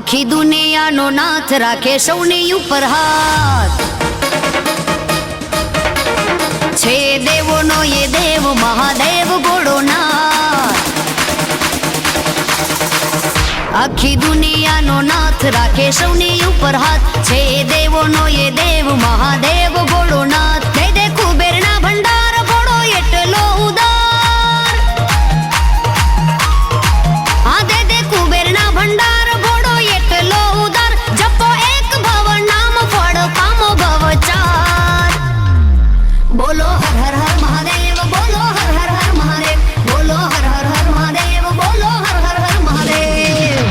આખી દુનિયાનો નાથ રાખે સૌની ઉપર હાથ છે દેવોનો એ દેવ મહાદેવ ભોળોનાથ આખી દુનિયાનો નાથ રાખે સૌની ઉપર હાથ છે દેવોનો એ દેવ મહાદેવ ભોળોનાથ દે દે કુબેરના ભંડાર ભોળો એટલો ઉદાર આ દે દે કુબેરના ભંડાર ભોળો એટલો ઉદાર જપો એક ભવ નામ ફળ પામો ભવચાર બોલો હર હર હર મહાદેવ બોલો હર હર હર મહાદેવ બોલો હર હર હર મહાદેવ બોલો હર હર હર મહાદેવ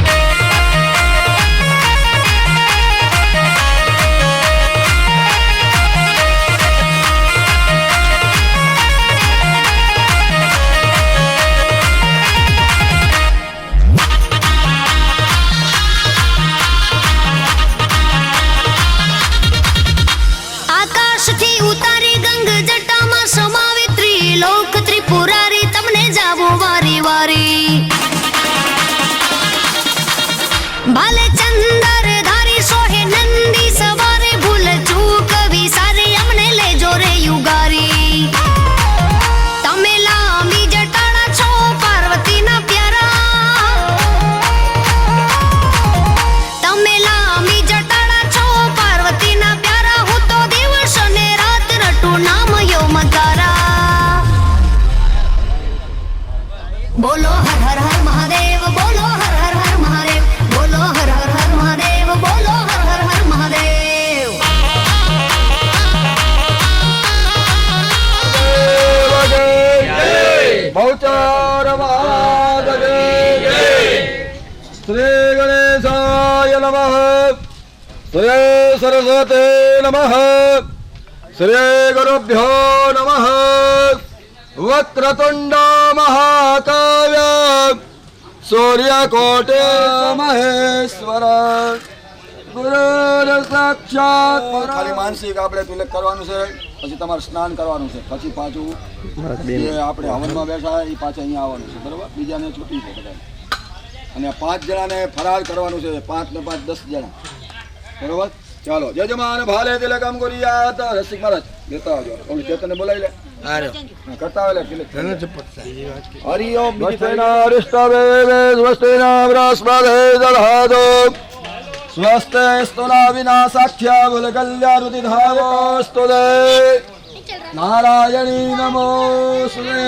આકાશથી ઉતારી ગંગ જટામાં સમાવી ત્રિલોક ત્રિપુરારી તમને જાવો વારી વારી ભાલે ચંદર ધારી સોહે નંદી સવારે ભૂલ ચૂક વિસારી અમને લેજો રે યુગારી તમે લાંબી જટાળા છો પાર્વતીના પ્યારા તમે લાંબી જટાળા છો પાર્વતીના પ્યારા હું તો દિવસ ને રાત રટું નામ યમકારા બોલો હર હર હર મહાદેવ બોલો હર હર હર મહાદેવ બોલો હર હર હર મહાદેવ બોલો હર હર હર મહાદેવ બહુચર મહારાજ જય શ્રી ગણેશાય નમઃ શ્રી સરસ્વતી નમઃ શ્રી ગુરુભ્યો નમઃ વક્રતુંડ મહાકાય સૂર્યકોટે મહેશ્વર ગુરુ સાક્ષાત ખાલી માનસિક આપણે તિલક કરવાનું છે પછી તમારે સ્નાન કરવાનું છે પછી પાછું જે આપણે હવનમાં બેઠા એ પાછા અહીંયા આવવાનું છે બરોબર બીજાને છૂટી છે બધા અને 5 જણાને ફરાર કરવાનું છે 5 ને 5 10 જણા બરોબર ચાલો યજમાન ભાલે તિલકમ કરિયાત રસિક મહારાજ લેતા આવજો ઓલી ચેતનને બોલાવી લે કરતા આવે તિલક હરિ ઓમ વિષ્ણુના અરિષ્ટવે સ્વસ્તિના બૃહસ્પતે દધાતો સ્વસ્તે સ્તુના વિનાશાખ્યા ભૂલ કલ્યાણુતિ ધાવોસ્તુ દે નારાયણી નમોસ્તુતે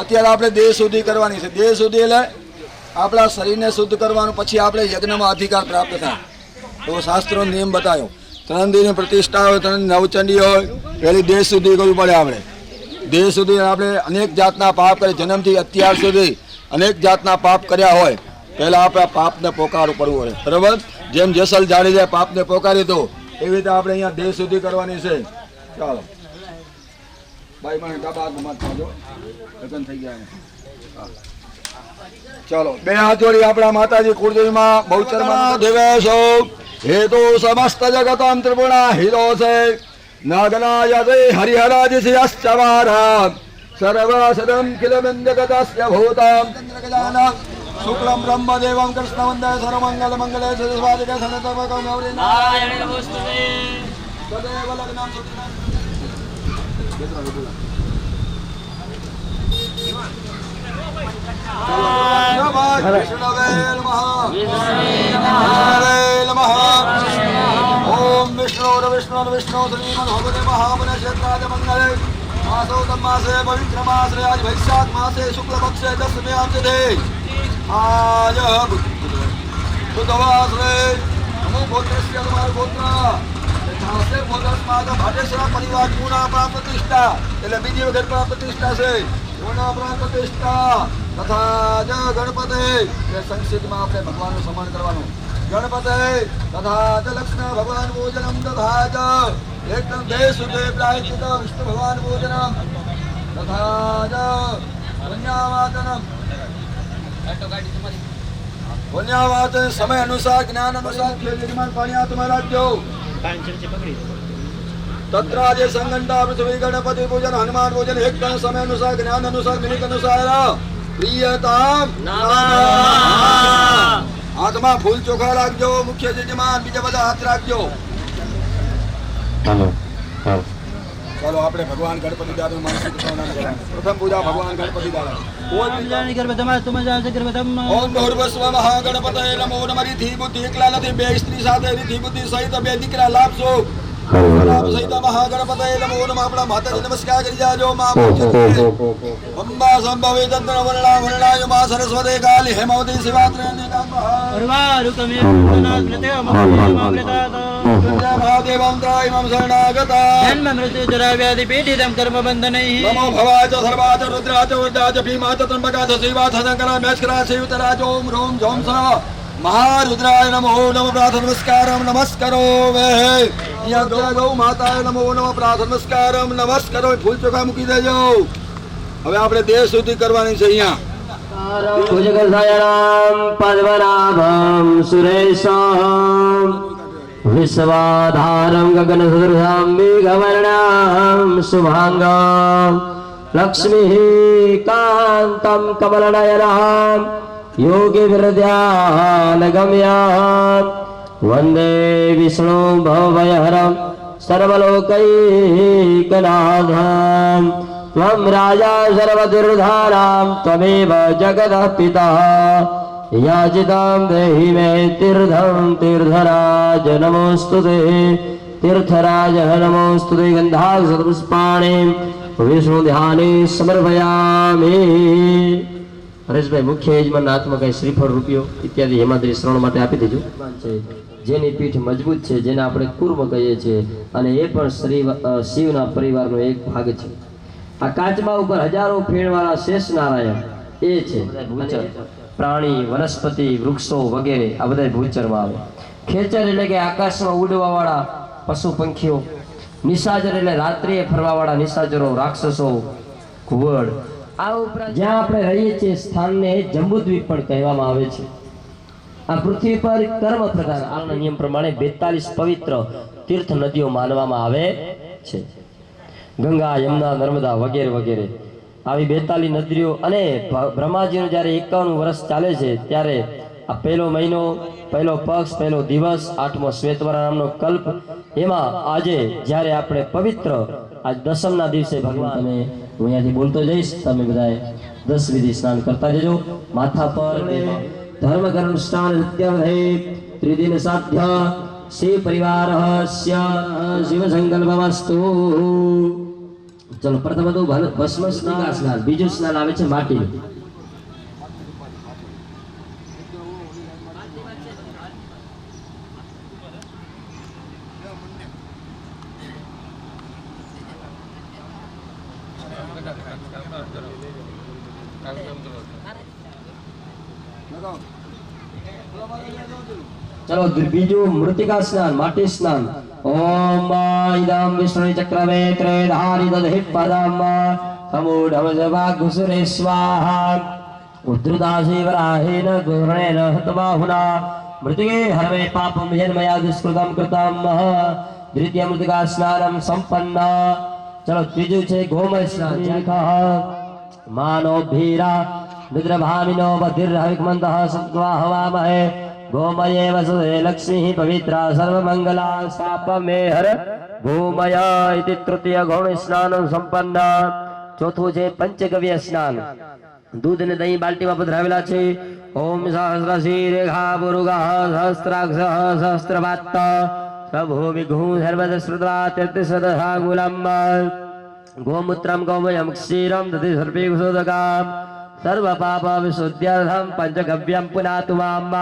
અત્યારે આપણે દેહ શુદ્ધિ કરવાની છે દેહ શુદ્ધિ એટલે આપણા શરીરને શુદ્ધ કરવાનું પછી આપણે યજ્ઞમાં અધિકાર પ્રાપ્ત થાય તો શાસ્ત્રનો નિયમ બતાવ્યો 3 દિનની પ્રતિષ્ઠા હોય 3 નવચંડી હોય પહેલી દેહ શુદ્ધિ કરવી પડે આપણે દેહ શુદ્ધિ આપણે અનેક જાતના પાપ કરે જન્મથી અત્યાર સુધી અનેક જાતના પાપ કર્યા હોય પહેલાં આપણે પાપને પોકારવું પડવું પડે બરાબર જેમ જેસલ જાડી જાય પાપને પોકારી તો એવી રીતે આપણે અહીંયા દેહ શુદ્ધિ કરવાની છે ચાલો ભાઈ મને ડાબા હાથમાં થાજો લગ્ન થઈ ગયા ચાલો બે હાથ જોડી આપણા માતાજી કુળદેવીમાં બહુચરમાં દેવેશો હેતુ સમસ્ત જગતમ ત્રિપુણા હિરો છે નાગનાય હરિહરાજ શ્રીયશ્ચવારા સર્વસદમ કિલમિન જગતસ્ય ભૂતમ ચંદ્રગજાનમ શુક્લમ બ્રહ્મદેવમ કૃષ્ણવંદે સર્વમંગલ મંગલે સદસ્વાદિકે સનતવકમ ગૌરી નારાયણ નમસ્તે સદેવ લગ્નમ સુત્રમ ओम विष्णु विष्णु विष्णु श्रीमद भगवते महामुने क्षेत्राद मंगले मासोतम मासे पवित्र मासे आज वैशाख मासे शुक्ल पक्षे 10वें तिथि आज बुधवासरे नमो गोत्रस्य कुमार गोत्र ધાસે મોદસ્માદ ભાટેશ્વર પરિવાર પૂર્ણ પ્રાપ્ત પ્રતિષ્ઠા એટલે બીજી વખત પ્રાપ્ત પ્રતિષ્ઠા છે પૂર્ણ પ્રાપ્ત પ્રતિષ્ઠા તથા જ ગણપતિ એ સંક્ષિપ્તમાં આપણે ભગવાનનું સ્મરણ કરવાનું ગણપતિ તથા જ લક્ષ્મણ ભગવાન પૂજનમ તથા જ એકદમ દેહ સુધે પ્રાયચિત વિષ્ણુ ભગવાન પૂજનમ તથા જ પુણ્યાવાચનમ પુણ્યાવાચન સમય અનુસાર જ્ઞાન અનુસાર યજમાન પાણી હાથમાં રાખજો तत्राजे संगंटा पृथ्वी गणपति पूजन हनुमान पूजन एक गण समय अनुसार ज्ञान अनुसार मिनिट अनुसार प्रियताम હાથમાં ફૂલ ચોખા રાખજો, મુખ્ય યજમાન બીજા બધા હાથ રાખજો. ચાલો આપણે ભગવાન ગણપતિ દાદા માનસિક પ્રણામ કરવાનું. પ્રથમ પૂજા ભગવાન ગણપતિ દાદા. ઓમ ભૂર્ભુવઃ મહાગણપતયે નમો નમઃ. રીતિ બુદ્ધિ એકલા નથી, બે સ્ત્રી સાથે રીતિ બુદ્ધિ સહિત બે દીકરા લાભશો. લાભ સહિત મહાગણપતયે નમો નમઃ. આપણા માતાજી નમસ્કાર કરી જાજો. મા અંબા સંભવે તંત્ર વર્ણા વર્ણાય મા સરસ્વતી કાલી હેમવતી શિવાત્રયની મહાદેવં ત્રાયમં શરણાગતા નમો ભવાય ચ સર્વા ચ રુદ્રા ચ વૃદ્ધા ચ ભીમા ચ ત્રંબકા ચ શિવા ચ શંકરા મેષ્કરા શિવતરા ચ ઓમ હ્રોમ ઝોમ સઃ મહારુદ્રાય નમો નમઃ. પ્રાર્થના નમસ્કારમ નમસ્કરો વે ગૌ માતાય નમો નમઃ. પ્રાર્થના નમસ્કારમ નમસ્કરો. ફૂલ ચોખા મૂકી દેજો. હવે આપણે દેહ શુદ્ધિ કરવાની છે. અહીંયા ભુજગસાયણામ પદ્મનાભમ સુરેશમ વિશ્વાધારમ ગગનસદૃશામ મેઘવર્ણામ શુભાંગમ લક્ષ્મીકાંતમ કમલનયનમ યોગી હૃદયાનગમ્યામ વંદે વિષ્ણુ ભવભયહરમ સર્વલોકૈકનાથમ त्वं राजा सर्वतीर्थानां त्वमेव जगतः पिता याचितां देहि मे तीर्थं तीर्थराज नमोऽस्तुते तीर्थराज नमोऽस्तुते गन्धाक्षतपुष्पाणि विष्णु ध्याने समर्पयामि. હરેશભાઈ મુખ્ય યજમાનના હાથમાં કઈ શ્રીફળ રૂપિયો ઇત્યાદિ હેમાદ્રી શ્રવણ માટે આપી દેજો. જેની પીઠ મજબૂત છે, જેને આપણે કુર્મ કહીએ છીએ, અને એ પણ શિવના પરિવારનો એક ભાગ છે. આ કાચબા ઉપર હજારો ફેણવાળા શેષ નારાયણ એ છે. પ્રાણી, વનસ્પતિ, વૃક્ષો વગેરે આ બધા ભૂચરમાં આવે. ખેચર એટલે કે આકાશમાં ઉડવા વાળા પશુ પંખીઓ. નિશાચર એટલે રાત્રિએ ફરવા વાળા નિશાચરો, રાક્ષસો, ઘુવડ. આ ઉપરાંત જ્યાં આપણે રહીએ છીએ સ્થાનને જંબુદ્વીપ પણ કહેવામાં આવે છે. આ પૃથ્વી પર કર્મ પ્રધાન આના નિયમ પ્રમાણે 42 પવિત્ર તીર્થ નદીઓ માનવામાં આવે છે. ગંગા, યમુના, નર્મદા વગેરે વગેરે આવી 42 નદીઓ. અને બ્રહ્માજીનું જ્યારે 51 વર્ષ ચાલે છે ત્યારે આ પહેલો મહિનો, પહેલો પક્ષ, પહેલો દિવસ, 8મો શ્વેતવરા નામનો કલ્પ, એમાં આજે જ્યારે આપણે પવિત્ર આજ દસમના દિવસે ભગવાન, તમે હું અહીંયાથી બોલતો જઈશ, તમે બધાએ 10 વિધિ સ્નાન કરતા જજો. માથા પર ધર્મ કર્મ સ્નાન નિત્યવહે ત્રિદિન સાધ્ય શિવ પરિવારસ્ય શિવ સંકલ્પમસ્તુ. ચલો પ્રથમ તો ભસ્મ સ્નાન, બીજું સ્નાન આવે છે માટીનું. चलो बीजू मृतिका स्नान, माटी स्नान. ओम इदं विष्णु चक्रमे त्रयधारी दधि पदम समूढ़मजवाघुसुरे स्वाहा उद्धृतासि वराहेन गुरणेन हतबाहुना मृतिके हरमे पापं यन्मया दुष्कृतं कृतं. द्वितीय मृतिका स्नानं संपन्न. चलो त्रीजू छे गोमय स्नान. मानो भीरा निद्रभामिनो बधिर्हविक्मन्तः सत्त्वा हवामहे गोमये वसुदे लक्ष्मी पवित्रा सर्वमंगला सापमेहर भूमय इति तृतीय गौण स्नान संपन्न. चौथું છે પંચગવ્ય સ્નાન. दूध ने दही बाल्टी में पधरावेला છે. ओम सहस्रशी रेखा पुरुगः सहस्राक्ष सहस्रपात स्वभूमि घू सर्वद श्रुत्वा तीर्थसदहागुलम् गोमूत्रं गौमयं क्षीरं दधि सर्पे कुसोदकाम् सर्व पाप विशुद्ध्यर्थं पंचगव्यं पुनातु माम्.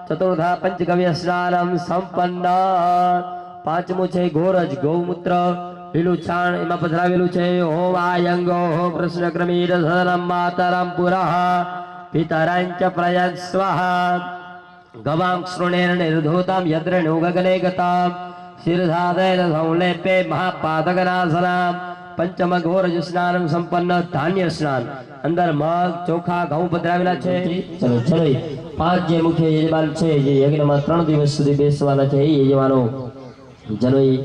चतुर्था पंचगव्य स्नानं संपन्न. પાંચમું છે ગોરજ, ગૌમૂત્ર, લીલું છાણ એમાં પધરાવેલું છે. ઓમ આયંગો કૃષ્ણ ક્રમીર સદનમ માતરમ પુરઃ પિતરાંચ પ્રયત સ્વાહા ગવાં શ્રુણેર નિર્ધૂતામ યદ્રણુ ગગને ગતામ શિરધાદૈર સંલેપે મહાપાતકનાસનામ. પંચમ ગોરજ સ્નાન સંપન્ન. ધાન્ય સ્નાન, અંદર મગ, ચોખા, ઘઉં પધરાવેલા છે. ચલો ચલો 5 જે મુખ્ય યજમાન છે, જે યજ્ઞમાં 3 દિવસ સુધી બેસવાના છે, એ યજમાનો જનોઈ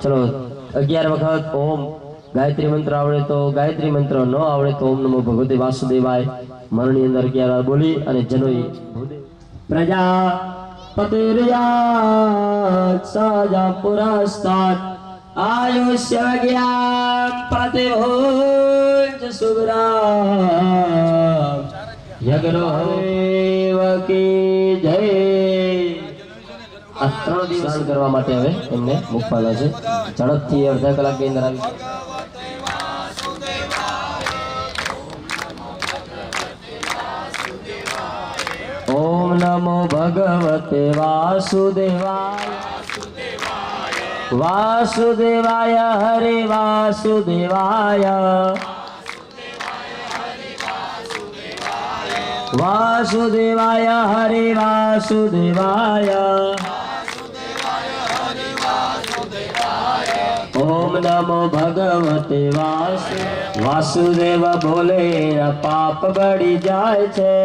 ચલો 11 વખત ઓમ ગાયત્રી મંત્ર આવડે તો ગાયત્રી મંત્ર ન આવડે તો ઓમ નમો ભગવતે વાસુદેવાય મનની અંદર 11 વાર બોલી અને જનોઈ પ્રજાપતિર્યાત સજા પુરસ્તાત આયુષ્ય જ્ઞાન પ્રતિભોજ સુગ્રામ યજ્ઞ કી જય। આ 3 દિવસ સ્નાન કરવા માટે હવે એમને મૂકવાના છે। ઝડપથી અડધા કલાકની અંદર આવી ઓમ નમો ભગવતે વાસુદેવાય વાસુદેવાય હરે વાસુદેવાય વાસુદેવાય હરે વાસુદેવાય ओम नमो भगवते वासुदेव बोले न पाप बढ़ी जाए छे।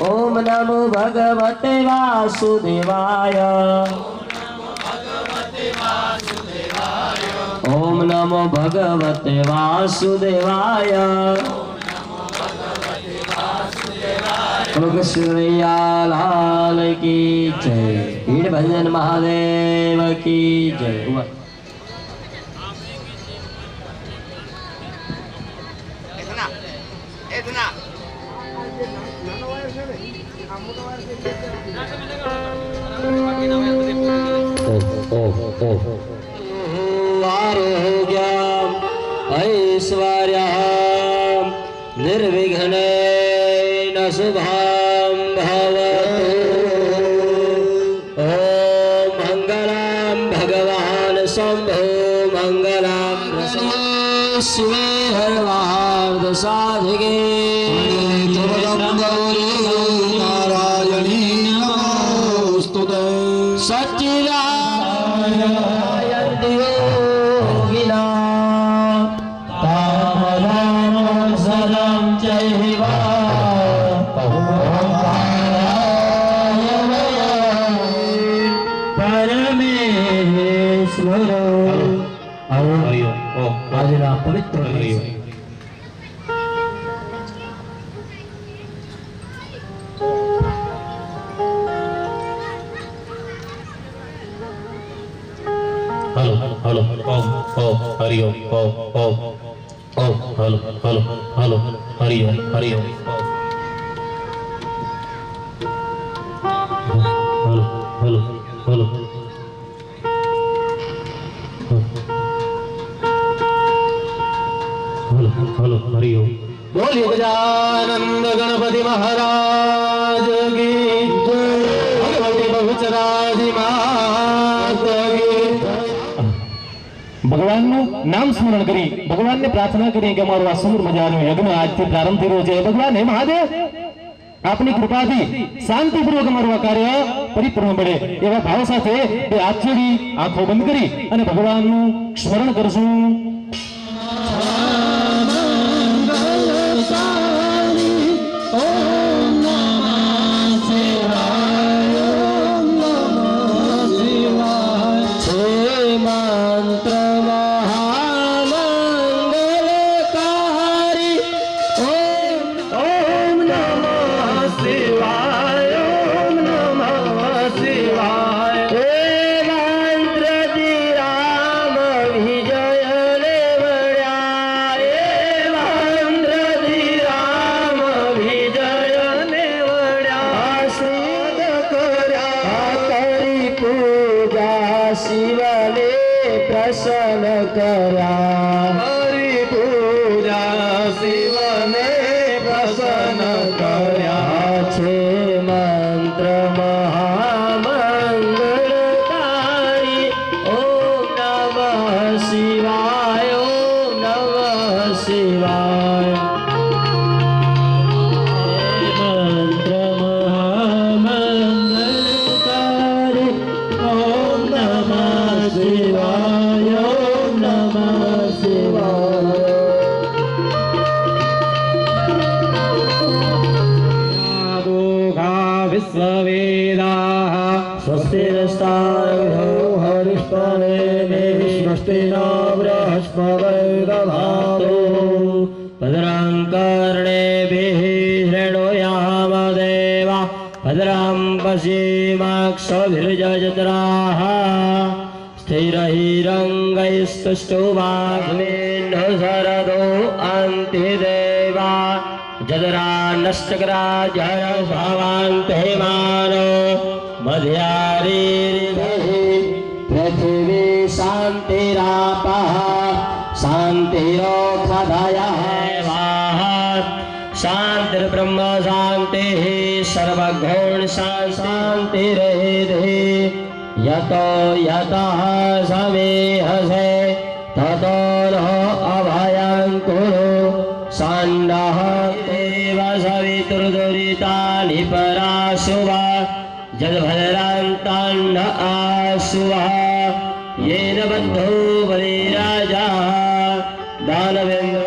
ओम नमो भगवते वासुदेवाय ओम नमो भगवते वासुदेवाय लाल की जय। भीड़ भंजन महादेव की जय। आरोग्यम ऐश्वर्यम निर्विघ्नेन शुभम भवतु। ओम मंगलम भगवान शंभो मंगलम शिवे हरवार्ध साधिके नारायणी नमोस्तुते सच्चिदानंद योगिना तामदानं सदं चैवा परमेश्वर આજના પવિત્ર हेलो हेलो ओम ओम हरि ओम ओम ओम ओम हेलो हेलो हेलो हरि ओम हरि ओम hello hello hello hello hello Hari ओम। बोलिए गजानंद गणपति महाराज की जय। भगवती बहुचराजी मात की ભગવાનનું નામ સ્મરણ કરી ભગવાનને પ્રાર્થના કરી કે અમારો આ સુંદર મજાનો યજ્ઞ આજથી પ્રારંભ થયો છે। ભગવાન હે મહાદેવ આપની કૃપાથી શાંતિપૂર્વક અમારું આ કાર્ય પરિપૂર્ણ બને એવા ભાવ સાથે બે હાથ જોડી આંખો બંધ કરી અને ભગવાનનું સ્મરણ કરશું। शिवने प्रसन्न करा हरि पूजा शिवने प्रसन्न करा छे मंत्र महामंगलकारी ओम नमः शिवाय ओम नमः शिवाय मंत्र महामंगलकारी ओम नमः शिवाय ओम नमः शिवाय। विश्ववेदाः स्वस्तिरस्ताभ्यो हरिष्ठा स्वस्ति नो बृहस्पतिर्दधातु भद्रं कर्णेभिः शृणुयाम देवा भद्रं पश्येमाक्षभिर्यजत्राः स्थिरैरङ्गैस्तुष्टुवाग्नेन्दु शरदो अन्तिदेवा जदरा नष्टग्राजय भावान्ते मानो मध्यारीरिभिः पृथिवी शान्तिरापः शान्तिरोषधयः शान्तिर्ब्रह्म शान्तिः सर्वगुण शान्तिरेधिः यतो यतः समेहसे ततो नो अभयं कुरु सन्नः देव सवितुर्दुरितानि पराशुवा जद्भद्रान्तान्न आशुवः येन बद्धो बलिराजा दानवेन्द्र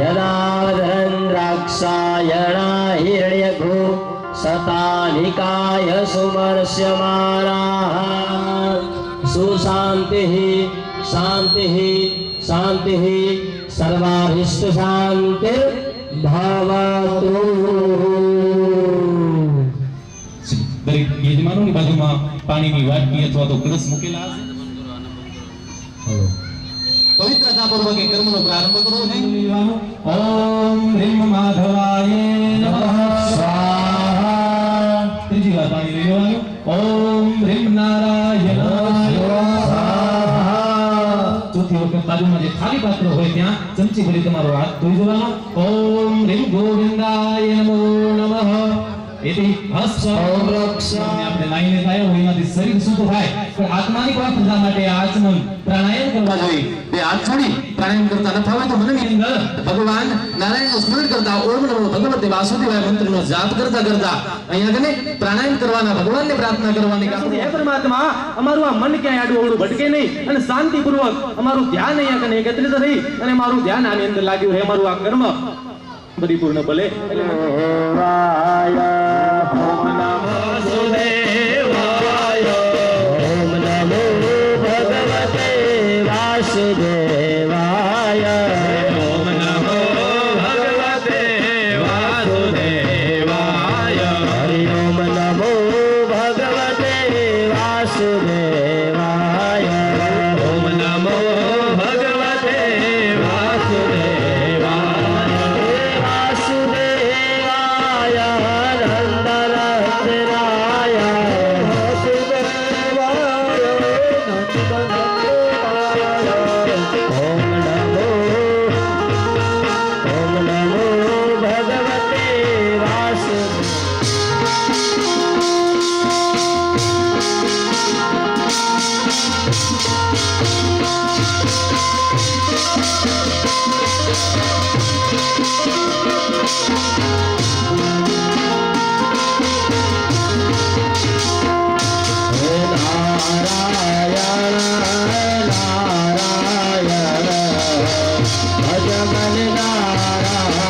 यदावधन्द्राक्षायणा हिरण्यघो शतानिकाय सुमर्ष्यमाणाः सुशान्तिः शान्तिः शान्तिः सर्वाभीष्ट शान्तिर्भवतु। દરેક યજમાનોની બાજુમાં પાણીની વાટકી અથવા તો કળશ મૂકેલા હશે. પવિત્રતાપૂર્વક એ કર્મનો પ્રારંભ કરવો જોઈએ. ઓમ હ્રીમ માધવાય નમઃ સ્વાહા. ત્રીજી વાર પાણી લઈ લેવાનું. ઓમ હ્રીમ નારાયણાય સ્વાહા. ચોથી વખત બાજુમાં જે ખાલી પાત્ર હોય ત્યાં ચમચી ભરી તમારો હાથ ધોઈ દેવાનો. ઓમ હ્રીમ ગોવિંદાય નમો નમઃ. એથી આપણે લાઈને થાય હોય એમાંથી શરીર શુદ્ધ થાય પણ આત્માની પવિત્રતા માટે આચમન પ્રાણાયામ કરવા જોઈએ. બે હાથ છોડી પ્રાણાયામ કરતા ન ફાવે તો મનની અંદર ભગવાન નારાયણનું સ્મરણ કરતા ઓમ નમો ભગવતે વાસુદેવાય મંત્રનો જાપ કરતા કરતા અહીંયા કને પ્રાણાયામ કરવાના, ભગવાનને પ્રાર્થના કરવાની કે હે પરમાત્મા અમારું આ મન ક્યાંય આડું અવળું ભટકે નહીં અને શાંતિપૂર્વક અમારું ધ્યાન અહીંયા કને એકત્રિત થઈ અને મારું ધ્યાન આની અંદર લાગ્યું હે અમારું આ કર્મ પરિપૂર્ણ ભલે. ઓમ નમો વાસુદેવાય ઓમ નમો ભગવતે વાસુદેવાય ઓમ નમો ભગવતે વાસુદેવાય હરિ ઓમ નમો ભગવતે વાસુદેવાય ઓમ નમો ભગવતે વાસુદેવાય વાસુદેવાય નંદનંદનાય વાસુદેવાય નંદનંદનાય ઓમ નમો ભગવતે નારાયણ નારાયણ ભજમન નારાયણ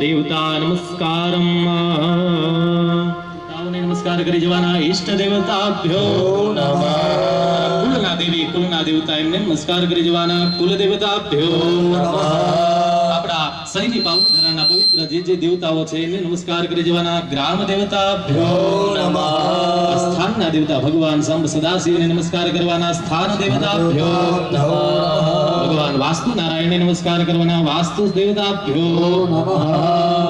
देवता नमस्कारम् નમસ્કાર કરી જવાના ઈષ્ટ દેવતાભ્યો નમઃ કુલના દેવી કુલના દેવતા એમને નમસ્કાર કરી જવાના કુલ દેવતાભ્યો નમઃ આપણા શરીરની પાવનધરાના પવિત્ર જે દેવતાઓ છે એને નમસ્કાર કરી જવાના ગ્રામ દેવતાભ્યો નમઃ સ્થાનના દેવતા ભગવાન સંબ સદાશિવને નમસ્કાર કરવાના સ્થાન દેવતાભ્યો નમઃ ભગવાન વાસ્તુ નારાયણને નમસ્કાર કરવાના વાસ્તુ દેવતાભ્યો નમઃ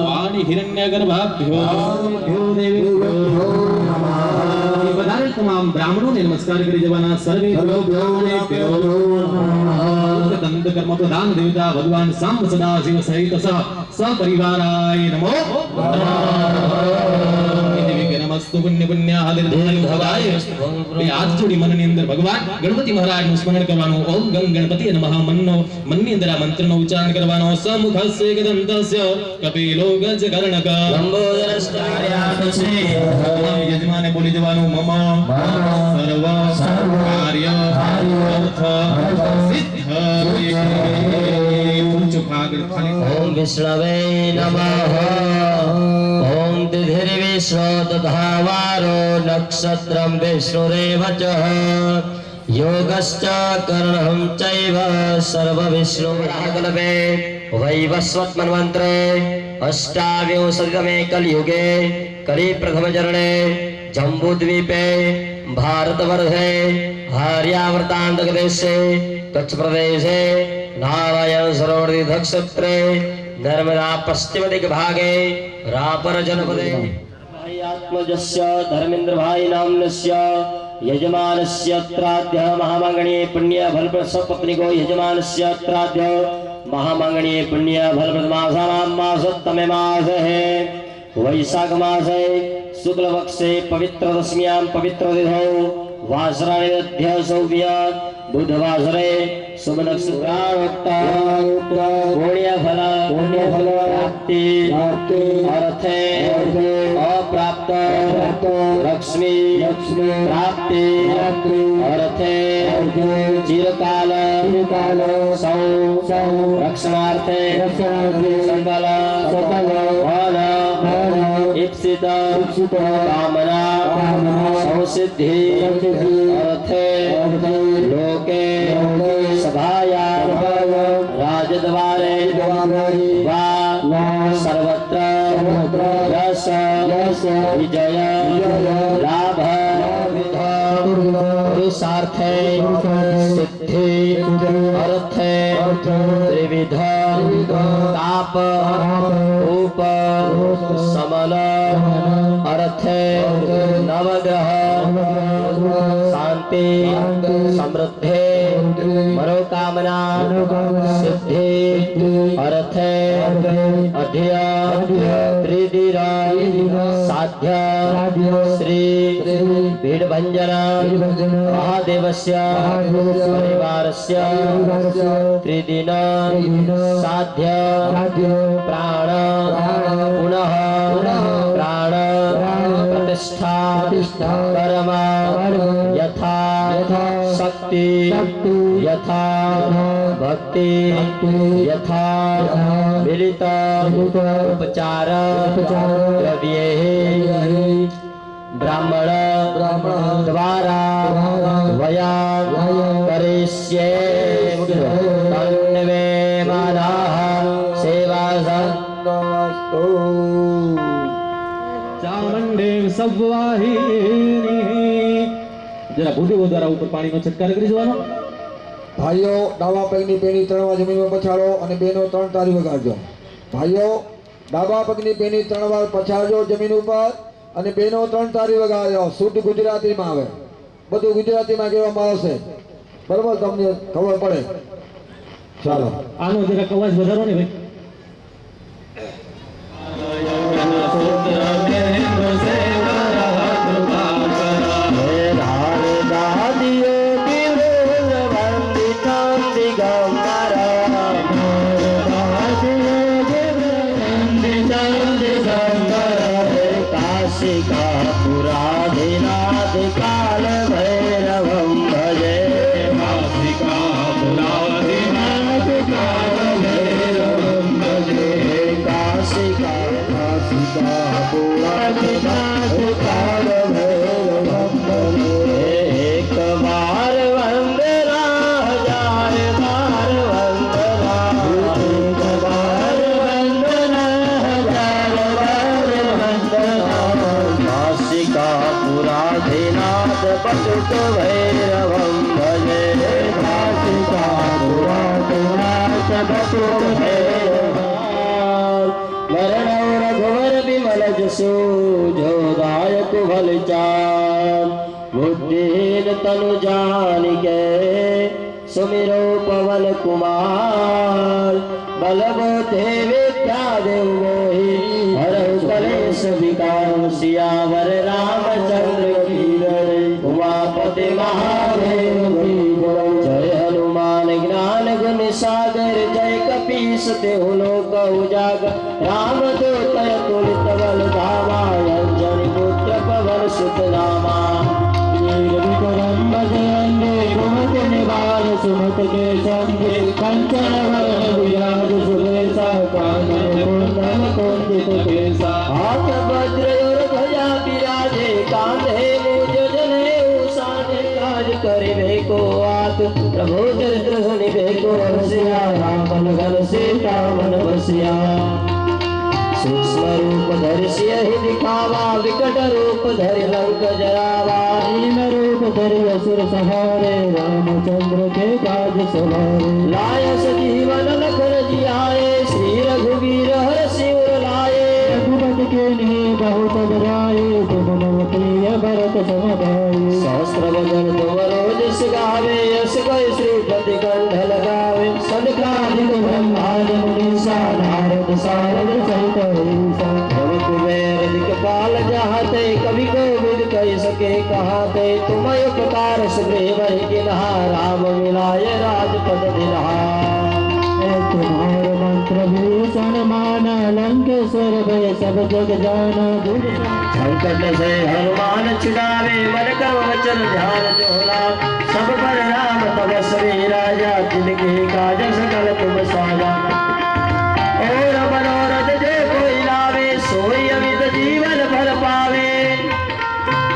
વાણી હિરણ્યગર્ભાભ્યો દેવેભ્યો નમઃ એ બધાને તમામ બ્રાહ્મણોને નમસ્કાર કરી જવાના સર્વે બ્રાહ્મણેભ્યો નમઃ દંત કર્મ પ્રધાન દેવતા ભગવાન સાંબ સદાશિવ સહિત સપરિવારાય નમો નમસ્તુ પુણ્ય પુણ્યાહાલિર્ધય ભવાય એ હાથ જોડી મનની અંદર ભગવાન ગણપતિ મહારાજનું સ્મરણ કરવાનું ઓમ ગમ ગણપતિએ નમઃ મનની અંદર આ મંત્રનો ઉચ્ચારણ કરવાનો સમુખસ્ય ગદંતસ્ય કપિલો ગજકર્ણક લંબોદરસ્કાર્યાતસે યજમાને બોલી દેવાનું મમ સર્વ કાર્ય અર્થ સિદ્ધ ઓમ વિષ્ણવે નમઃ ઓમ તિથિર્વિષ્ણુ તથા વારો નક્ષત્રમ વિષ્ણુરેવ ચ યોગશ્ચ કર્ણહં ચૈવ સર્વવિષ્ણુરાકલ્પે વૈવસ્વત મન્વંતરે અષ્ટાવિંશતિતમે કલિયુગે કલી પ્રથમ ચરણે જંબુદ્વીપે ભારતવર્ષે આર્યાવર્તાંતક દેશે કચ્છ પ્રદેશે નારાયણ સરોવર ક્ષેત્રે નર્મદા પશ્ચિમ દિગ ભાગે રાપર જનપદે આત્મજસ્ય ધર્મેન્દ્ર ભાઈ નામ્નસ્ય યજમાનસ્ય ત્રાદ્ય મહામાંગણીય પુણ્ય ફલપ્રદ સપત્નિકો યજમાનસ્ય ત્રાદ્ય મહામાંગણીય પુણ્ય ફલપ્રદ માસાનામ માસોત્તમે માસે વૈશાખ માસે શુક્લ પક્ષે પવિત્ર દશમ્યામ પવિત્ર તિથૌ વાસરાણિધ્ય સૌવ્ય બુધવાસરે શુભ નક્ષત્રાવૃત્તા પુણ્ય ફલ પ્રાપ્તિ અર્થે અપ્રાપ્ત લક્ષ્મી પ્રાપ્તિ અર્થે ચિરકાલ સૌ રક્ષણાર્થે સંકલ ફલ ઈપ્સિત કામના સંસિદ્ધિ અર્થે લોકે સભાયા રાજદ્વારે વા સર્વત્ર યશ વિજય લાભ પુરુષાર્થે સિદ્ધિ અર્થે ત્રિવિધ તાપ ઉપ સમલ અર્થે નવગ્રહ શાંતિ સમૃદ્ધિ મનોકામના સિદ્ધિ અર્થે અધ્ય ત્રિદિર સાધ્ય શ્રી ભીડભંજન મહાદેવસ્ય પરિવારસ્ય ત્રિદિન સાધ્ય પ્રાણ પુનઃ પ્રાણ પ્રતિષ્ઠા કર્મ યથા શક્તિ યથા ભક્તિ યથા મિલિત ઉપચાર દ્રવ્યે બ્રાહ્મણ દ્વારા વયા કરિષ્યે તન્વે મારાહ સેવા સંતોસ્તુ ચામુંડે સવાહિની જરા ભૂદેવો દ્વારા ઉપર પાણીનો છટકાર કરી જવાનો ભાઈઓ ડાબા પગની પેની ત્રણ વાર જમીનમાં પછાડો અને બેનો 3 તારી વગાડજો ભાઈઓ ડાબા પગની પેની 3 વાર પછાડજો જમીન ઉપર અને બેનો 3 તારી વગાડજો શુદ્ધ ગુજરાતીમાં આવે બધું ગુજરાતીમાં કહેવામાં આવશે બરોબર તમને ખબર પડે ચાલો આનો જરા અવાજ વધારો ને ભાઈ काल भैरवं भजे काशिका काल लोक भैरवं भजे वरण रघुवर विमल जसो जो दायक भल चार बुद्धिहीन तनु जानिके सुमिरो पवन कुमार बल बुद्धि विद्या देव मोहि हरहु कलेश विकार सियावर रामचंद्र की जय उमापति महादेव की जय जय हनुमान ज्ञान गुण सागर जय कपीस देहु लोक उजागर राम दूत तुलित बल धामा अंजनी पुत्र पवन सुत नामा कुमत निवार सुमत के संगे कंचन वरण विराज सुरेशा कानन कुंडल कुंदित केसा हाथ वज्र और ध्वजा विराजे कांधे मूज जनेऊ साजे काज करिबे को आत प्रभु चरित्र सुनिबे को रसिया राम लगन सीता मन बसिया सूक्ष्म रूप धरि सियहि दिखावा विकट रूप धरि लंक जरावा हीन रूप धरि असुर सहारे रामचंद्र के काज सवारे लाय सजीवन लखन जियाए श्री रघुवीर हर शिवर लाए रघुपति के लिए बहुत बड़ाए तुम प्रिय भरत सम भाई सहस्त्र वदन तुम रोज गावे यश गए श्रीपति कंठ लगावे सनकादिक ब्रह्मांड मुनीसा नारद सारद सहित कुबेर दिक्पाल जहाते कवि को विद कह सके कहाते तुम उपकार सुग्रीव किन्हा राम मिलाय राजपद दिलहा तुम्हार मंत्र भूषण माना लंकेश्वर भय सब जग जाना संकट से हनुमान छुड़ावे मन कर्म वचन ध्यान जोला सब पर राम तपस्वी राजा जिनके काज सकल तुम साजा और मनोरथ जे कोई लावे सोई अमित जीवन भर पावे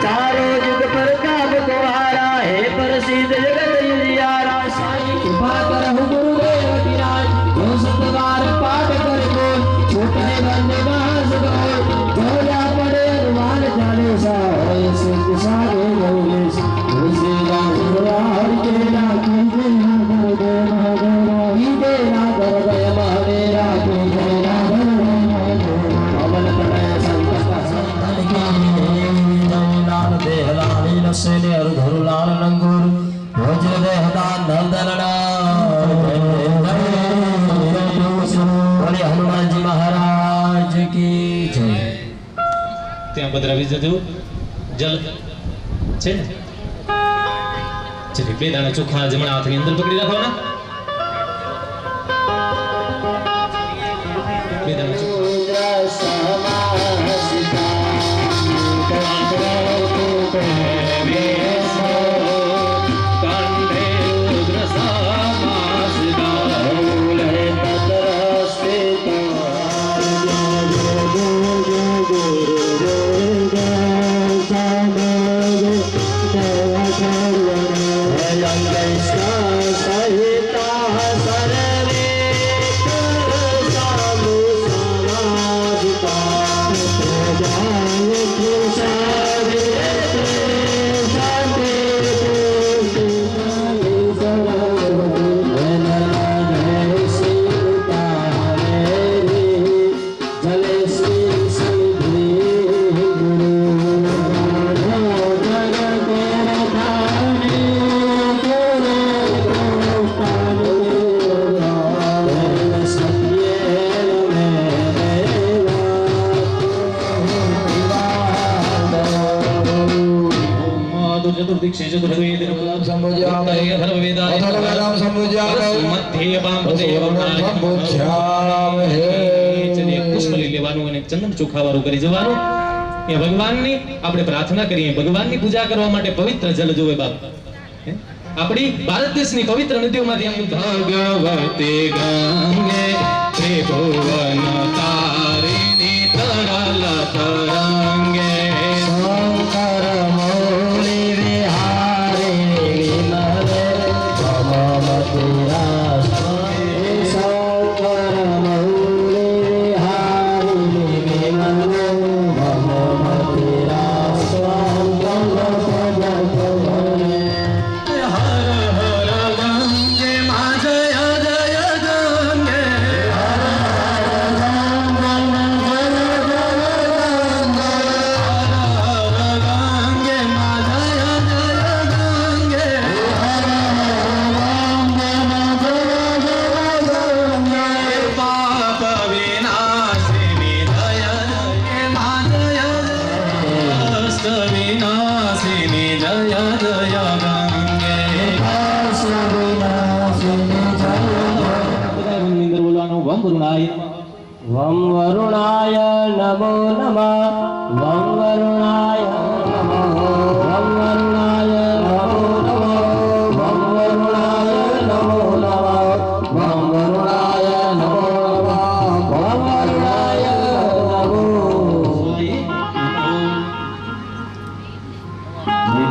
चारों जुग पर काब तुम्हारा है प्रसिद्ध जगत युजियारा साईं कृपा करहु गुरुदेव की राज जो सतबार पाठ कर बोल छूटे बंदे बास गए जो जा पड़े हनुमान चालीसा होय सिद्ध सारे गौलेश तुलसीदास हरि के नाम की जय महादेवा ही जय नागर गय महादेवा की जय नागर पवन प्रणय संकट संतन की जय लाल देहलाली नसेने हर धरुलाल लंगूर वज्र देहदान नंदनना बोले हनुमान जी महाराज की जय ત્યાં પધરાવી જજો જલ છે ને ચલી બે દાણા ચોખા જમણા હાથની અંદર પકડી રાખવાના બે દાણા ચંદન ચોખાવાળું કરી જવાનું એ ભગવાનની આપણે પ્રાર્થના કરીએ ભગવાનની પૂજા કરવા માટે પવિત્ર જલ જોવે બાપ આપણી ભારત દેશની પવિત્ર નદીઓમાંથી ભગવતે ગંગે ત્રિભુવન તારિણી તરલ તરંગે શંકર મૌલી વિહારી વિમલે ભગવતી वं वरुणाय नमो नमः वं वरुणाय नमो वं वरुणाय नमो नमः वं वरुणाय नमो नमः वं वरुणाय नमो नमः वं वरुणाय नमो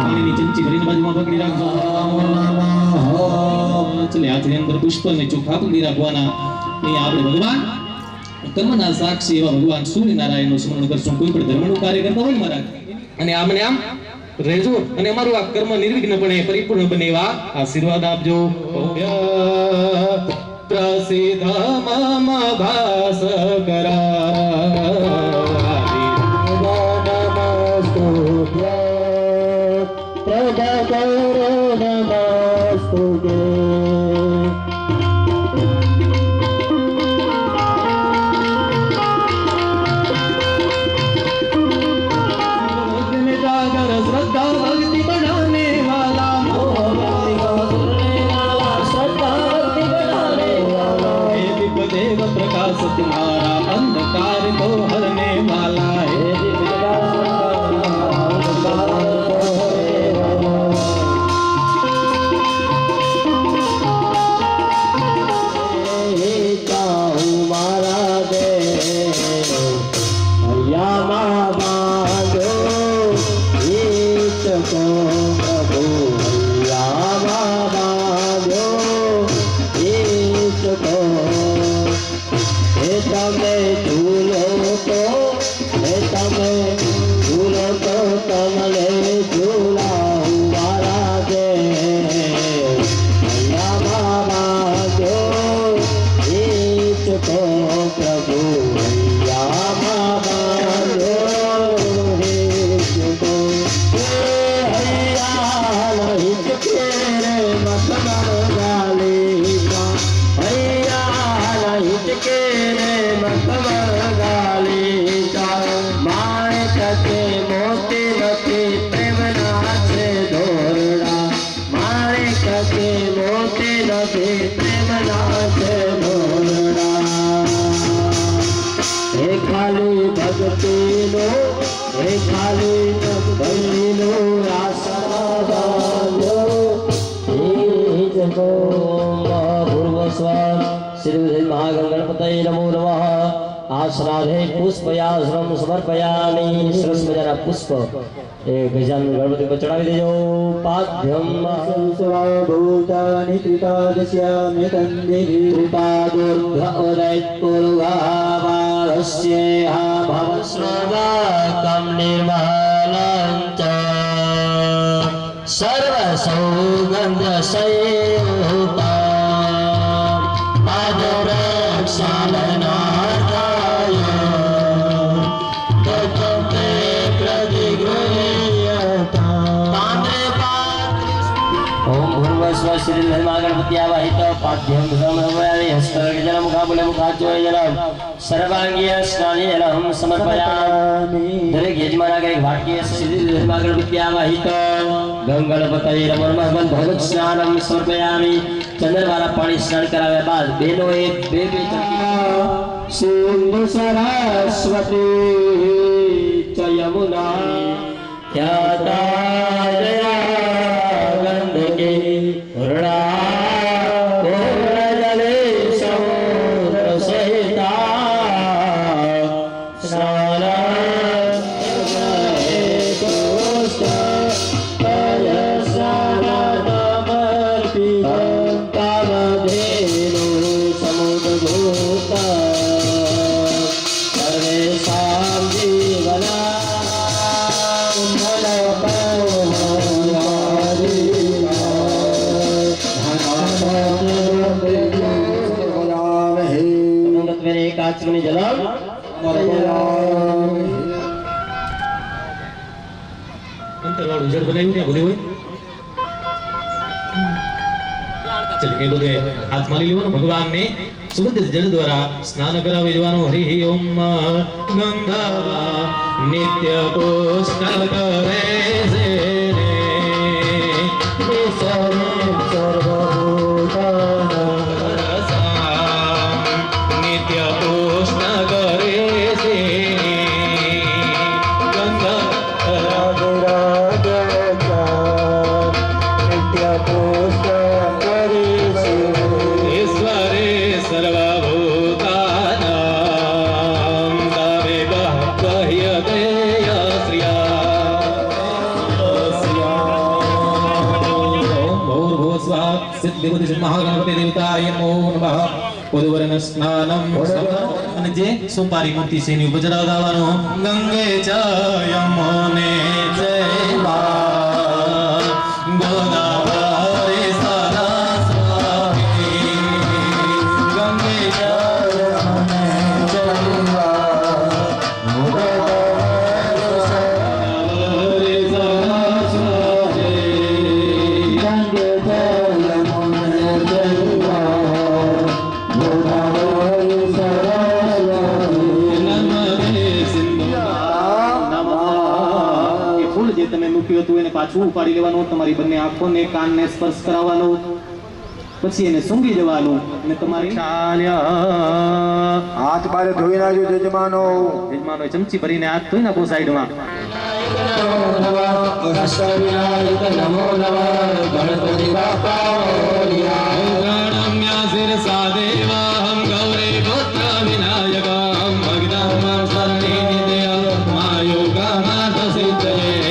પાણીની ચમચી ભરીને બાજુમાં પકડી રાખજો ચલે હાથની અંદર પુષ્પ અને ચોખા પકડી રાખવાના એ આપણે ભગવાન કર્મના સાક્ષી એવા ભગવાન સૂર્યનારાયણનું સ્મરણ કરશું. કોઈ પણ ધર્મનું કાર્ય કરતા હોય મહારાજ અને આમને આમ રહેજો અને અમારું આ કર્મ નિર્વિઘ્નપણે પરિપૂર્ણ બને એવા આશીર્વાદ આપજો. પ્રસિદ્ધ મમ ભાસ્કરા श्रद्धा भक्ति बढ़ाने वाला देव प्रकाश तुम्हारा अंधकार को हरने वाला है. खाली भक्ति लो खाली भक्ति लो श्री महागणपतये नमो नमः. आश्राधे पुष्पयाश्रम समर्पयामि. सरस मजाना पुष्प ए गजानन गणपति को चढ़ावी देजो. पाद्यम सर्वभूतानि त्रिपादस्यामि तन्देवी कृपादुर्भोगावारस्येहा भवस्रवाकं निर्मलं च सर्वसौगन्धसंयुक्ता पादप्रक्षालनार्थाय तत्ते प्रतिगृह्यता. ओम भूर्भुवस्सुः श्री गणपति आवाहित पाद्यं समर्पयामि. हस्तगजलं मुखाबुले मुखाच्योय जलं सर्वांगीय स्नाने जलं समर्पयामि. दरेक यजमानाकडे एक वाटकी श्री गणपति आवाहित गंगणपतये नमो नमः. भगवत स्नानं समर्पयामि. चंद्रवाला पाणी स्नान कराव्યા બાદ બેનો એક બે सिंधु सरस्वती च यमुना ख्याता जया गंधके पूर्णा पूर्णजले समुद्रसहिता काचनी जलम અંતરવાળું જળ બનાવ્યું ને બધે હોય. ચલ કે બધે હાથમાં લઈ લેવાનું. ભગવાનને સુગંધિત જળ દ્વારા સ્નાન કરાવી દેવાનું. હરિ ઓમ ગંગા નિત્ય પુષ્કર કરે છે નિત્ય પુષ્કર સિદ્ધિબુદ્ધિ મહાગણપતિ દેવતાય નમો નમઃ ઉદવરણ સ્નાનમ અને જે સોમવારી મૂર્તિ છે એની ઉપર ચડાવવાનો ગંગે ચ યમુને ચૈવા ગોદાવરી સરસ્વતી ગંગે ચ યમુને ચૈવા પાછું ઉપાડી લેવાનું, તમારી બંને આંખોને કાનને સ્પર્શ કરાવવાનો, પછી એને સૂંઘી જવાનું અને તમારી હાથ બારે ધોઈ નાખજો યજમાનો. યજમાનો ચમચી ભરીને હાથ ધોઈ નાખો સાઈડમાં. નમો નમઃ ગણપતિ બાપા ગણમ્યા શિરસા દેવાહમ ગૌરી પુત્ર વિનાયકમ ભગદમ સન્નિધિ માયોગમાત સિદ્ધયે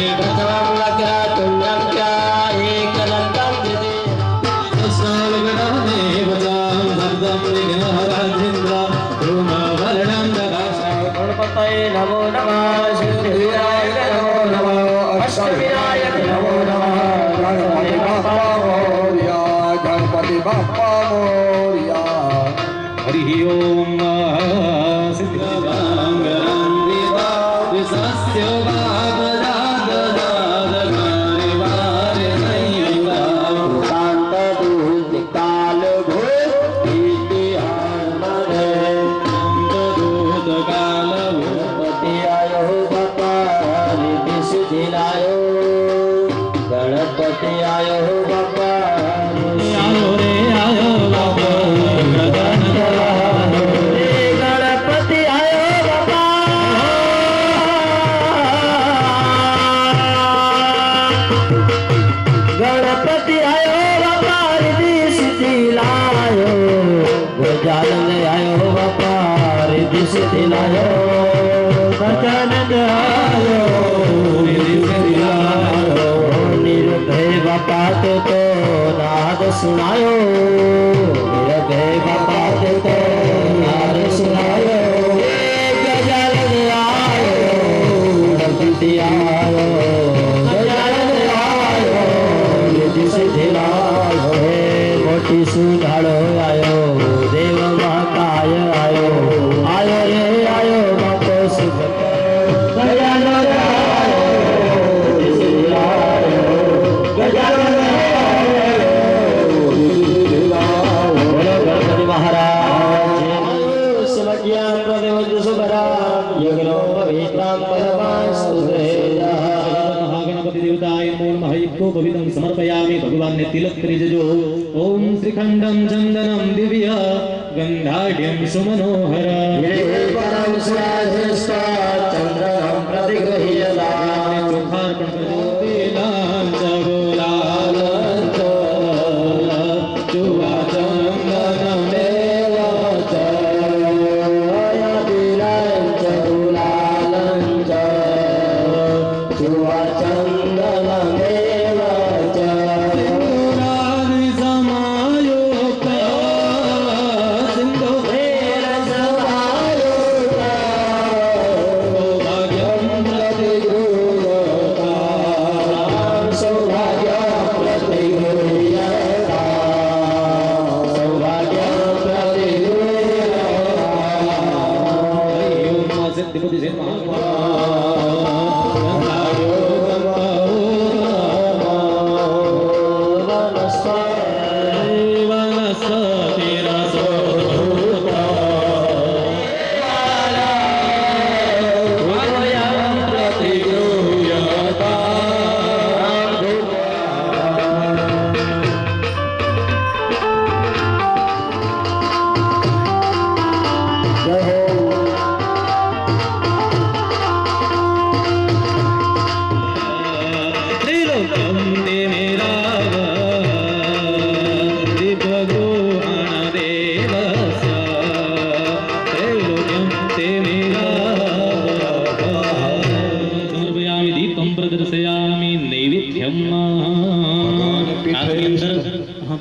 નમો નમઃ સિદ્ધિવિનાયક નમો નમઃ અષ્ટવિનાયક નમો નમઃ ગણપતિ બાપ્પા મોરયા ગણપતિ બાપ્પા મોરયા. હરિ ઓમ સિદ્ધવાંગરં વિદા વિસસ્ય ભાગદાદ દાદ ગારે વારે સંયુક્તા શાંત દૂત કાલ ભૂત ઇતિહાસ મરે દૂત કાલ ગણપતિ આયો બાપા રીતિ સિદ્ધિ લાયો ગણપતિ આયો બાપા આયો રે આયો બાપો ગગન ગવાનો રે ગણપતિ આયો બાપા ગણપતિ આયો બાપા રીતિ સિદ્ધિ લાયો ગજાનન આયો બાપા રીતિ સિદ્ધિ લાયો ગજાનન આયો રીતિ સિદ્ધિ લાયો નિર્ભય બાપા તો નાદ સુનાયો નિર્ભય બાપા તો નાદ સુનાયો ગજાનન આયો ગણપતિ આયો ગજાનન આયો રીતિ સિદ્ધિ લાયો હે મોટી સુધાડો આયો દેવ મહાકાય આયો આયો રે આયો બાપો સુખ ગજાનન આયો રીતિ સિદ્ધિ લાયો ગજાનન આયો રીતિ સિદ્ધિ લાયો. બોલો ગણપતિ મહારાજ સમજ્યા પ્રદેવ સુભરા યજ્ઞો ભવિતામ પરમાસ્તુ મહાગણપતિ દેવતાય નમો નમઃ ઈકો ભવિતં સમર્પયામિ. ભગવાનને તિલક કરી જજો. ઓમ શ્રીખંડમ ચંદનમ દિવ્ય ગંધાઢ્યમ સુમનોહર પરમ શ્રેષ્ઠ ચંદ્રમ પ્રતિગૃહ્યતા ચોખાર્પણ કરજો. તિલાંચ ગુલાલંચ ચુવા ચંદનમ દેવચ યતિરાંચ ગુલાલંચ ચુવાચંદન દેવચ સિંદુરાદિ સમાયુક્ત સિંધુ વેર સમાયુક્ત સૌભાગ્યમ પ્રતિગૃહ્યતા સૌભાગ્ય પ્રતિગૃહ્યતા સૌભાગ્ય પ્રતિગૃહ્યતા સિદ્ધિબુદ્ધિ સિદ્ધ મહાત્મા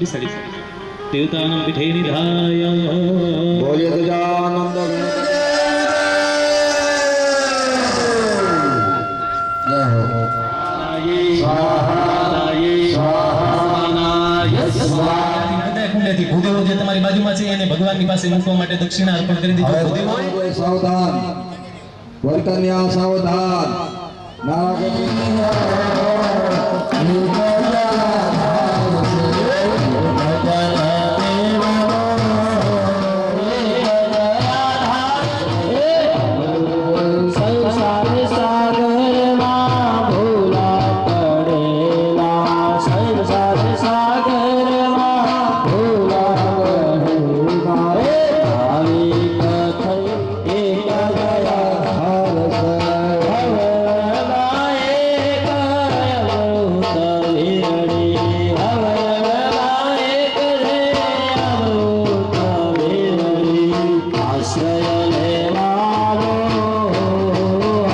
बिसाड़ी देवतानं पीठे निधाय बोलिए गजानंद जय हो ભૂદેવો જે તમારી બાજુમાં છે એને ભગવાનની પાસે મૂકવા માટે દક્ષિણા અર્પણ કરી દીધો ભૂદેવો सावधान वरकन्या सावधान संसार सागरमा भूला पड़ेला संसार सागरमा भूला पड़ेला भावी कथन एक गया हर हवरवाए कयवृत वीरणी हवरवाए करे अमृत वीरणी आश्रय लेवारो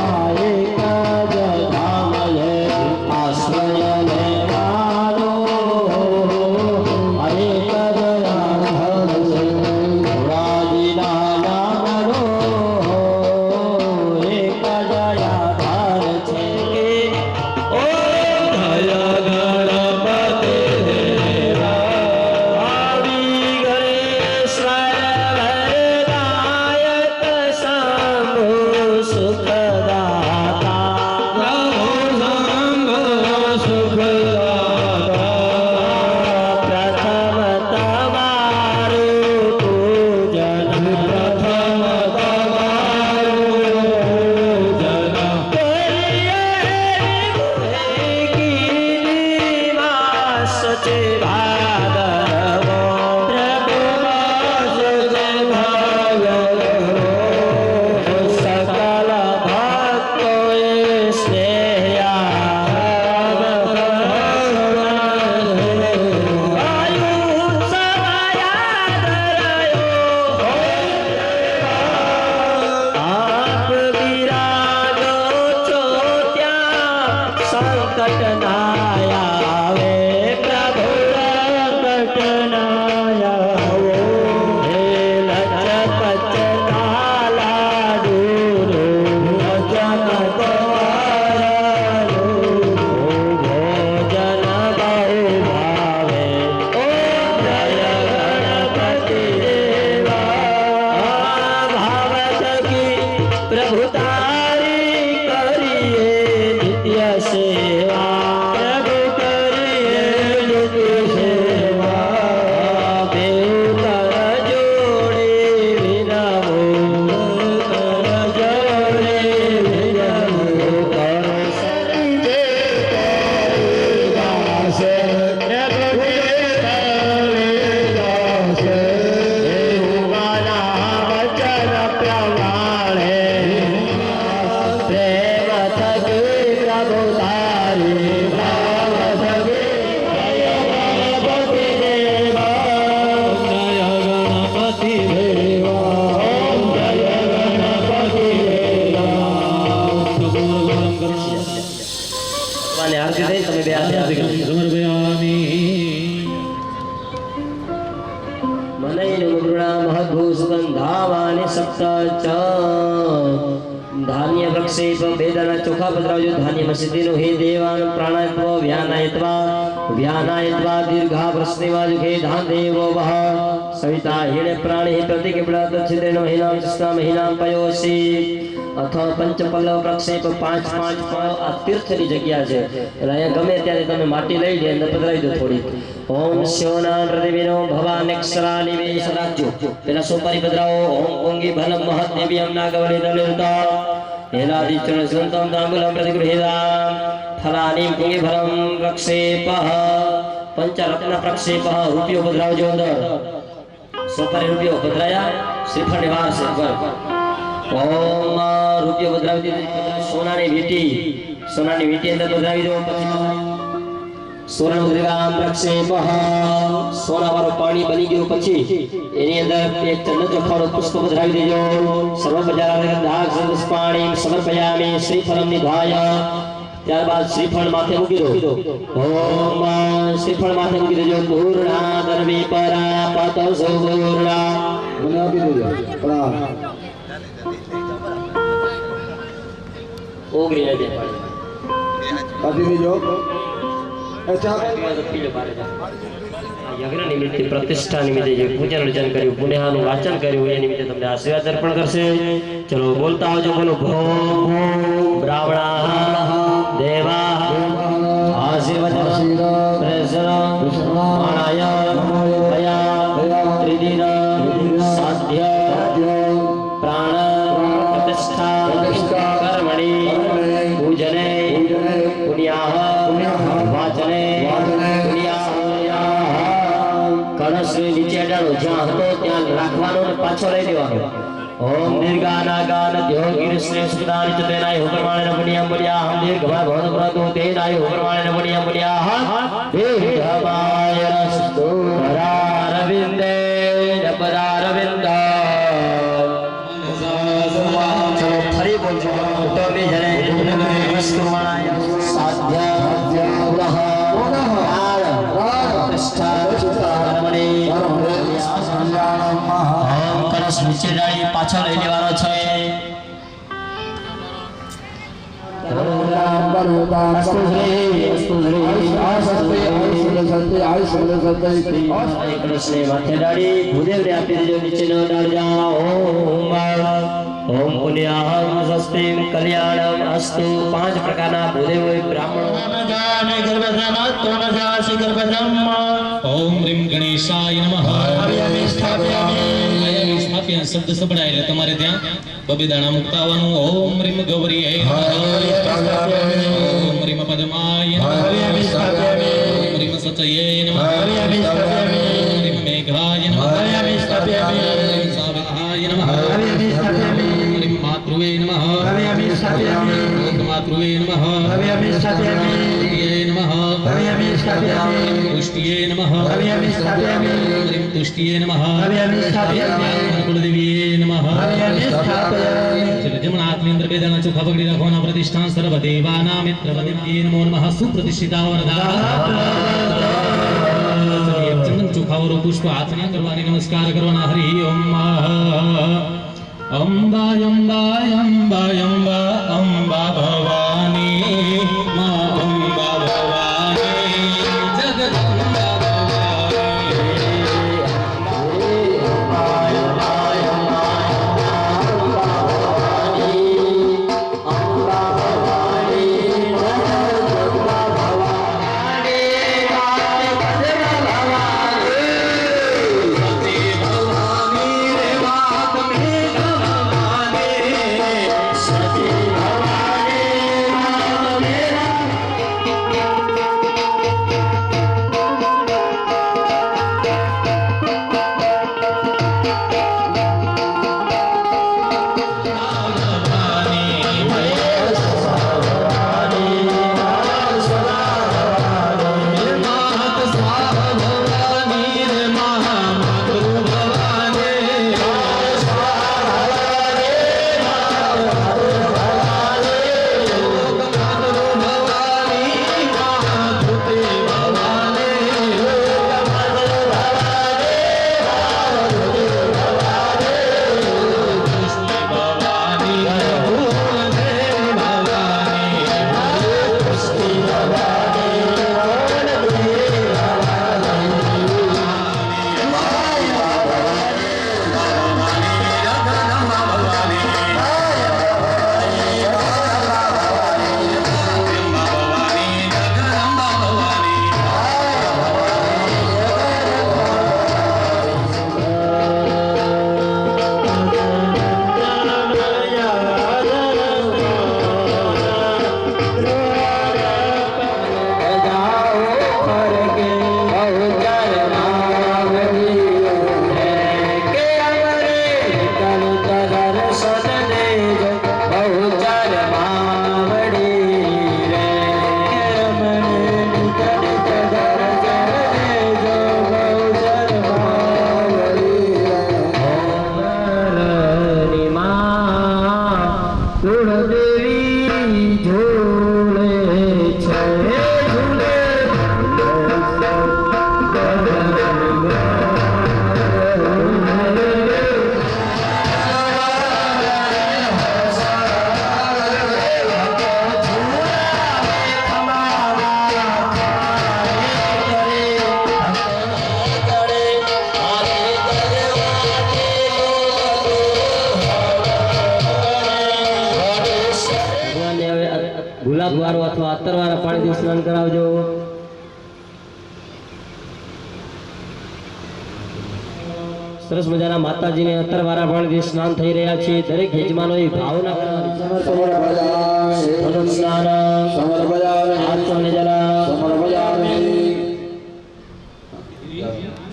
आए कजधामले आश्रय लेवारो आए कजधामले घोड़ाजीना नामरो एक जयाधार छे के ओ जय गणपति देवा आदि गणेश्वर वरदायक शंभु सुखदाता प्रभु शंभु सुखदाता प्रथम तवारु पूजन प्रथम तवारु पूजन सचे भागवो प्रभु सचे भागवो सकल भक्तों स्नेहा आयु आप विराजो છો ત્યાં સંકટ ના આવે પ્રભુ સંકટ ના આવો હે લચપત લાલા દૂરો લચપત ભોજન બહુ ભાવે ઓ જય ગણપતિ દેવા ભાવ સખી પ્રભુ તારી કરીએ નિત્ય સેવા પ્રભુ કરીએ નિત્ય સેવા દેવ કર જોડે વિનમો કર જોડે વિનમો કરો સંજે દાસે પ્રભુ દાસે દેવાના વચન પ્રમાણે પ્રેમ થકી પ્રભુ તારી ભાવ થકી જય ગણપતિ દેવા જય ગણપતિ દેવા જય ગણપતિ દેવા અને આરતી થઈ તમે બે આરતી मनैन मुद्रणा महद्भूसुगंधावानि सप्त च धान्य वृक्षेप वेदना चोखा पत्रावजो धान्य मसिदिनो हे देवान प्राणायत्वा व्यानायत्वा दीर्घा प्रश्नेवाजुखे धान देवो वह सविता हिणे प्राणे प्रतिके प्रत छिदेन महिनां चस्ता महिनां पयोसि અથવા પંચપલ્લવ પ્રક્ષેપ 5 આ તીર્થની જગ્યા છે એટલે અહીંયા ગમે ત્યારે તમે માટી લઈ લે અંદર પધરાવી દો થોડી ઓમ શિવના પ્રતિવિનો ભવાનેક્ષરા નિવેશ રાખજો પેલા સોપારી પધરાવો ઓમ ઓંગી ભલમ મહત દેવ્યમ નાગવલી નલિતા હેલાદી ચરણ સંતમ તાંબુલમ પ્રતિગૃહેદામ ફલાની ઓંગી ભલમ પ્રક્ષેપ પંચરત્ન પ્રક્ષેપ રૂપિયો પધરાવજો અંદર સોપારી રૂપિયો પધરાયા શ્રીફળની વાર છે બરાબર ओम रुपये बदलावी दी सोनानी वीटी अंदर बदलावी दो सोना मुद्रिकाम प्रक्षेप सोना वाળો પાણી બની ગયું પછી એની અંદર એક ચંદ્ર ચોખાડો પુષ્પ બદલાવી દેજો સર્વ બજાર દાગ સંસ પાણી સમર્પયામિ શ્રીફલમ નિધાય ત્યારબાદ શ્રીફળ માથે મૂકી દો ઓમ શ્રીફળ માથે મૂકી દેજો પૂર્ણા ધર્મી પરા પતો સુપૂર્ણા મને આપી દેજો પ્રણામ ઓગળી દે આપી દેજો અચ્છા યજ્ઞ નિમિત્તે પ્રતિષ્ઠા નિમિત્તે જે પૂજન અર્ચન કર્યું પુણ્યનું વાંચન કર્યું એ નિમિત્તે તમને આશીર્વાદ અર્પણ કરશે ચલો બોલતા આવજો બોલો ભો બ્રાહ્મણા દેવા આશીર્વાદ માણાય ભયા ત્રિદિન સાધ્ય પ્રાણ પ્રતિષ્ઠા કર્મણિ પૂજને પુણ્યાહ વાચને કળશ નીચે અડાડો જ્યાં હતો ત્યાં રાખવાનો અને પાછો લઈ દેવાનો ઓમ દીર્ઘાનાગાન દ્યોગીર શ્રેષ્ઠ દાન ચતેનાય હુકરમાણે પુણ્યમ પુણ્યા હમ દીર્ઘભા ભવન પ્રતો તેનાય હુકરમાણે પુણ્યમ પુણ્યા દીર્ઘમાય રસ્તુ પરારવિંદે પરારવિંદ ચલો ફરી બોલજો તો મે જને નમસ્કૃમાય સાધ્ય પુનઃ કળશ નીચે ડાળી પાછળ લઈ લેવાનો છે કળશને માથે ડાળી ભૂદેવને આપી દેજો નીચે ન ડાળજા ઓમ પુણ્યાહમ સ્વસ્તિમ કલ્યાણમ અસ્તુ 5 પ્રકારના ભૂદેવો બ્રાહ્મણો ओम ह्रीम गणेशाय नमः स्थाप्य शब्द सबड़ाय એટલે તમારે ત્યાં બબે દાણા મુકતા આવવાનું ઓમ ह्रीम ગૌરીય નમઃ ઓમ ह्रीम પદ્માય નમઃ ઓમ ह्रीम સચયે નમઃ ઓમ ह्रीम મેઘાય નમઃ ઓમ સાવધાય નમઃ ઓમ ह्रीम માતૃવે નમઃ ઓમ માતૃવે નમઃ तुष्टिये नमः ह्रीं तुष्टिये नमः कुलदेवीये नमः जमनात्मेन्द्र वेदना चोखा पकड़ी रखवाना प्रतिष्ठान सर्वदेवानां मित्रपतिभ्ये नमो नमः सुप्रतिष्ठिता वरदा चंदन चोखा और पुष्प हाथ में करवाने नमस्कार करवाना हरि ओम अंबा अंबा अंबा अंबा अंबा भवानी मां अंबा भवानी जगदम्बा ગુલાબ વાળો અથવા અત્તર વાળા પાણીથી સ્નાન કરાવજો. સરસ મજાના માતાજીને અત્તર વાળા પાણીથી સ્નાન થઈ રહ્યા છે. દરેક યજમાનોએ ભાવના કરવાની. સ્નાન આચમન જલ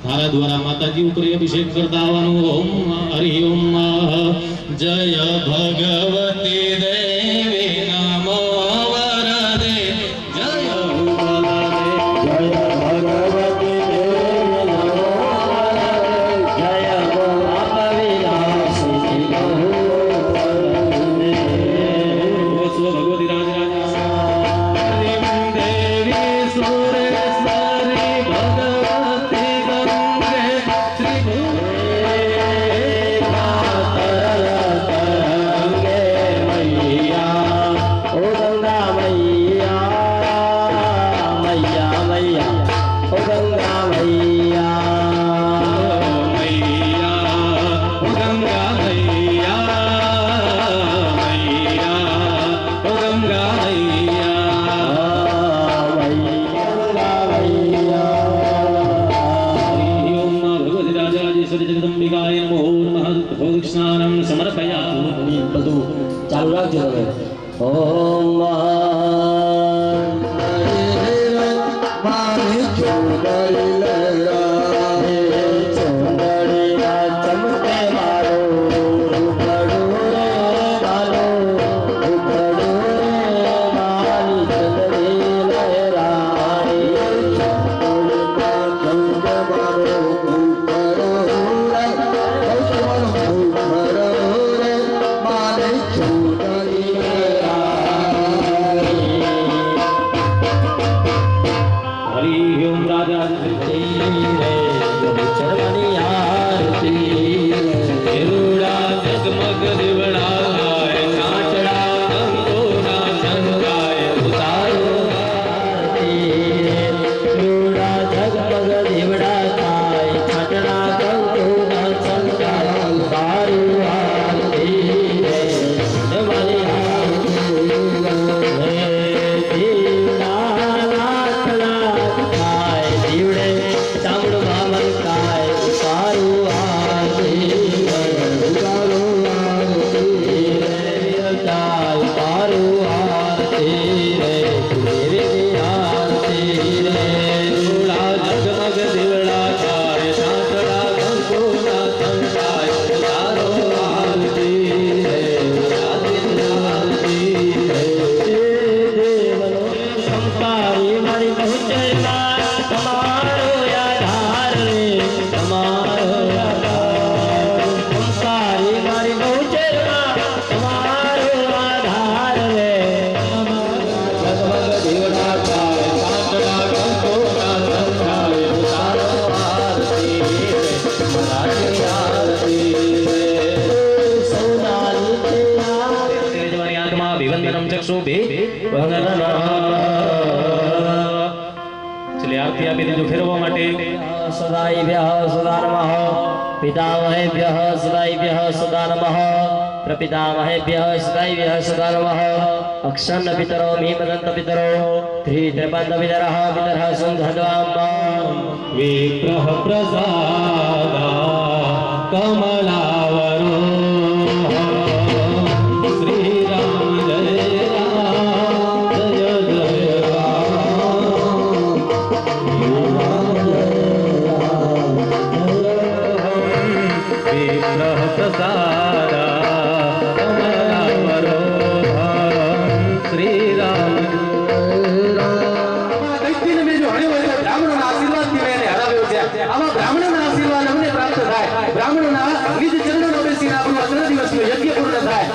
ધારા દ્વારા માતાજી ઉપર અભિષેક કરતા આવવાનું. ઓમ હરિ ઓમ જય ભગવતી દેવી નમો વરદે જય ભગવતી રાજરાજેશ્વરી દેવી સુરેશ્વરી ભગવતી ગંગે શ્રી જગદંબિકાય નમો નમઃ. સ્નાનમ સમર્પયામિ. બધું ચાલુ રાખજો તમે. ઓમ ચલે આરતી આપી દીધું ફેરવવા માટે. સદાયભ્યઃ સદા નમઃ. પિતામહેભ્યઃ સદાયભ્યઃ સદા નમઃ. પ્રપિતામહેભ્યઃ સદાયભ્યઃ સદા નમઃ. અક્ષન્ન પિતરો મીમદંત પિતરો ત્રિત્રિપંદ પિતરઃ પિતરઃ સંધદ્વામ. વિગ્રહ પ્રસાદા કમલાવરો શ્રી રામ જય રામ જય જય વિગ્રહ પ્રસાદા કમલાવરો શ્રી રામ. આમાં બ્રાહ્મણોના આશીર્વાદ અમને પ્રાપ્ત થાય. બ્રાહ્મણોના નિજ ચરણોમાં બેસીને આપણું 13 દિવસનો યજ્ઞ પૂર્ણ થાય.